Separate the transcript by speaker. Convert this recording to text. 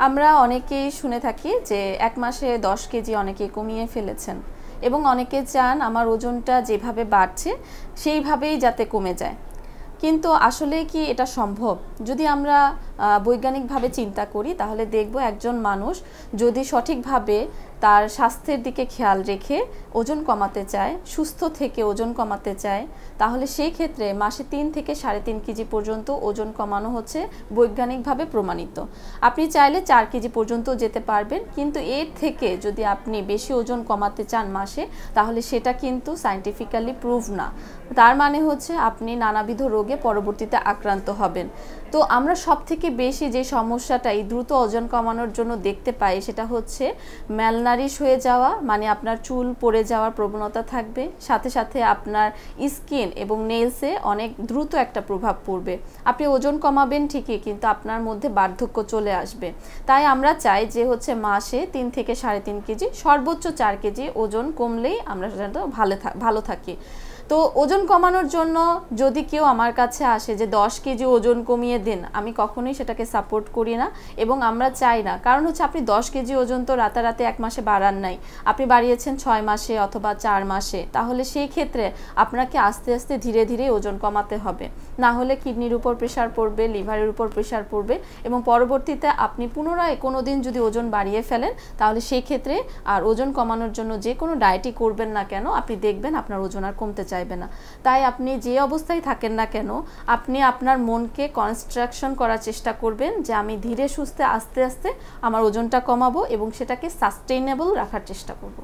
Speaker 1: আমরা অনেকেই শুনে থাকি যে ১ মাসে ১০ কেজি অনেকেই কমিয়ে ফেলেছেন এবং অনেকে চান আমার ওজনটা যেভাবে বাড়ছে সেইভাবেই যাতে কমে যায়। কিন্তু আসলে কি এটা সম্ভব? যদি আমরা বৈজ্ঞানিকভাবে চিন্তা করি তাহলে দেখব একজন মানুষ যদি সঠিকভাবে তার স্বাস্থ্যের দিকে খেয়াল রেখে ওজন কমাতে চায়, সুস্থ থেকে ওজন কমাতে চায়, তাহলে সেই ক্ষেত্রে মাসে ৩ থেকে ৩.৫ কেজি পর্যন্ত ওজন কমানো হচ্ছে বৈজ্ঞানিকভাবে প্রমাণিত। আপনি চাইলে ৪ কেজি পর্যন্ত যেতে পারবেন, কিন্তু এর থেকে যদি আপনি বেশি ওজন কমাতে চান মাসে, তাহলে সেটা কিন্তু সায়েন্টিফিক্যালি প্রুভ না। তার মানে হচ্ছে আপনি নানাবিধ রোগে পরবর্তীতে আক্রান্ত হবেন। তো আমরা সবথেকে বেশি যে সমস্যাটা এই দ্রুত ওজন কমানোর জন্য দেখতে পাই সেটা হচ্ছে ম্যালনারিশ হয়ে যাওয়া, মানে আপনার চুল পড়ে যাওয়ার প্রবণতা থাকবে, সাথে সাথে আপনার স্কিন এবং নেলসে অনেক দ্রুত একটা প্রভাব পড়বে। আপনি ওজন কমাবেন ঠিকই, কিন্তু আপনার মধ্যে বার্ধক্য চলে আসবে। তাই আমরা চাই যে হচ্ছে মাসে ৩ থেকে ৩.৫ কেজি, সর্বোচ্চ ৪ কেজি ওজন কমলেই আমরা সাধারণত ভালো থাকি। তো ওজন কমানোর জন্য যদি কেউ আমার কাছে আসে যে ১০ কেজি ওজন কমিয়ে দিন, আমি কখনোই সেটাকে সাপোর্ট করি না এবং আমরা চাই না। কারণ হচ্ছে আপনি ১০ কেজি ওজন তো রাতারাতি ১ মাসে বাড়ান নাই, আপনি বাড়িয়েছেন ৬ মাসে অথবা ৪ মাসে। তাহলে সেই ক্ষেত্রে আপনাকে আস্তে আস্তে ধীরে ধীরে ওজন কমাতে হবে, না হলে কিডনির উপর প্রেশার পড়বে, লিভারের উপর প্রেশার পড়বে এবং পরবর্তীতে আপনি পুনরায় কোনো দিন যদি ওজন বাড়িয়ে ফেলেন তাহলে সেই ক্ষেত্রে আর ওজন কমানোর জন্য যে কোনো ডায়েটই করবেন না কেন, আপনি দেখবেন আপনার ওজন আর কমতে চাইবে না। তাই আপনি যে অবস্থায় থাকেন না কেন, আপনি আপনার মনকে কনস্ট্রাকশন করার চেষ্টা করবেন যে আমি ধীরে সুস্থে আস্তে আস্তে আমার ওজনটা কমাবো এবং সেটাকে সাস্টেইনেবল রাখার চেষ্টা করব।